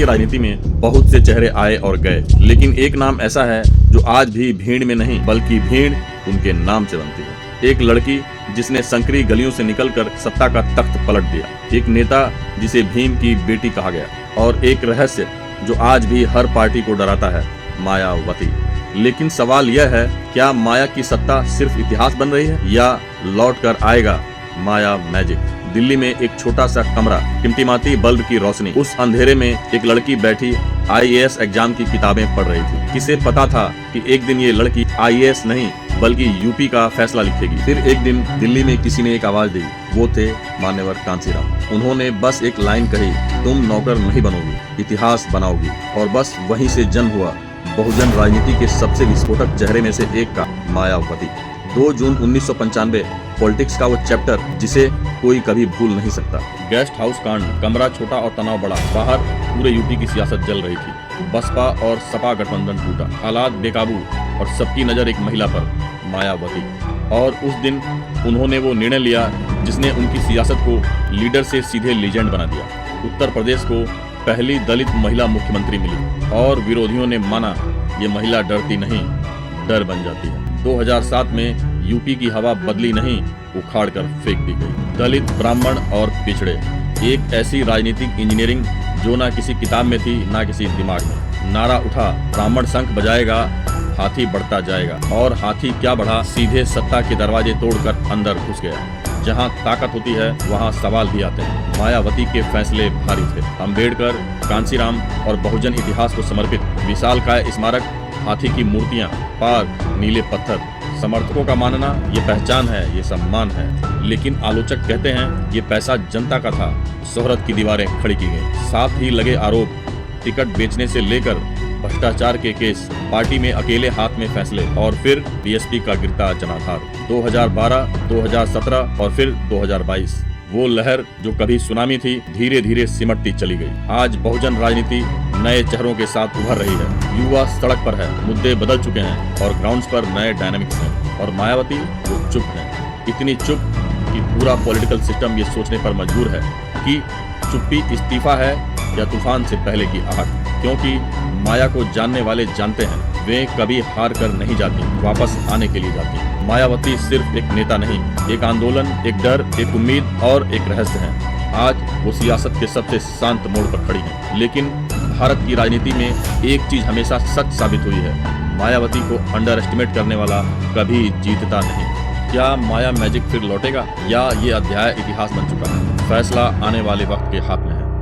भारतीय राजनीति में बहुत से चेहरे आए और गए, लेकिन एक नाम ऐसा है जो आज भी भीड़ में नहीं बल्कि भीड़ उनके नाम से बनती है। एक लड़की जिसने संकरी गलियों से निकलकर सत्ता का तख्त पलट दिया, एक नेता जिसे भीम की बेटी कहा गया, और एक रहस्य जो आज भी हर पार्टी को डराता है, मायावती। लेकिन सवाल यह है, क्या माया की सत्ता सिर्फ इतिहास बन रही है या लौट कर आएगा माया मैजिक? दिल्ली में एक छोटा सा कमरा, टिमटिमाती बल्ब की रोशनी, उस अंधेरे में एक लड़की बैठी आईएएस एग्जाम की किताबें पढ़ रही थी। किसे पता था कि एक दिन ये लड़की आईएएस नहीं बल्कि यूपी का फैसला लिखेगी। फिर एक दिन दिल्ली में किसी ने एक आवाज दी, वो थे मान्यवर कांसीराम। उन्होंने बस एक लाइन कही, तुम नौकर नहीं बनोगी, इतिहास बनाओगी। और बस वहीं से जन्म हुआ बहुजन राजनीति के सबसे विस्फोटक चेहरे में से एक का मायावती। 2 जून 1995 पॉलिटिक्स का वो चैप्टर जिसे कोई कभी भूल नहीं सकता। गेस्ट हाउस कांड, कमरा छोटा और तनाव बड़ा, बाहर पूरे यूपी की सियासत जल रही थी। बसपा और सपा गठबंधन टूटा, हालात बेकाबू और सबकी नजर एक महिला पर, मायावती। और उस दिन उन्होंने वो निर्णय लिया जिसने उनकी सियासत को लीडर से सीधे लीजेंड बना दिया। उत्तर प्रदेश को पहली दलित महिला मुख्यमंत्री मिली और विरोधियों ने माना ये महिला डरती नहीं, डर बन जाती है। 2007 में यूपी की हवा बदली नहीं, उखाड़ कर फेंक दी गई। दलित, ब्राह्मण और पिछड़े, एक ऐसी राजनीतिक इंजीनियरिंग जो ना किसी किताब में थी ना किसी दिमाग में। नारा उठा, ब्राह्मण शंख बजाएगा, हाथी बढ़ता जाएगा। और हाथी क्या बढ़ा, सीधे सत्ता के दरवाजे तोड़कर अंदर घुस गया। जहां ताकत होती है वहां सवाल भी आते हैं। मायावती के फैसले भारी थे। अम्बेडकर, कांसीराम और बहुजन इतिहास को समर्पित विशालकाय स्मारक, हाथी की मूर्तियां, पार्क, नीले पत्थर। समर्थकों का मानना ये पहचान है, ये सम्मान है। लेकिन आलोचक कहते हैं ये पैसा जनता का था, शोहरत की दीवारें खड़ी की गई। साथ ही लगे आरोप, टिकट बेचने से लेकर भ्रष्टाचार के केस, पार्टी में अकेले हाथ में फैसले, और फिर बीएसपी का गिरता जनाधार। 2012, 2017 और फिर 2022 वो लहर जो कभी सुनामी थी धीरे धीरे सिमटती चली गई। आज बहुजन राजनीति नए चेहरों के साथ उभर रही है। युवा सड़क पर है, मुद्दे बदल चुके हैं और ग्राउंड्स पर नए डायनामिक्स हैं। और मायावती वो चुप है, इतनी चुप कि पूरा पॉलिटिकल सिस्टम ये सोचने पर मजबूर है कि चुप्पी इस्तीफा है या तूफान से पहले की आहट। क्योंकि माया को जानने वाले जानते हैं, वे कभी हार कर नहीं जाती, वापस आने के लिए जाती। मायावती सिर्फ एक नेता नहीं, एक आंदोलन, एक डर, एक उम्मीद और एक रहस्य है। आज वो सियासत के सबसे शांत मोड़ पर खड़ी है। लेकिन भारत की राजनीति में एक चीज हमेशा सच साबित हुई है, मायावती को अंडर एस्टिमेट करने वाला कभी जीतता नहीं। क्या माया मैजिक फिर लौटेगा या ये अध्याय इतिहास बन चुका है? फैसला आने वाले वक्त के हाथ में है।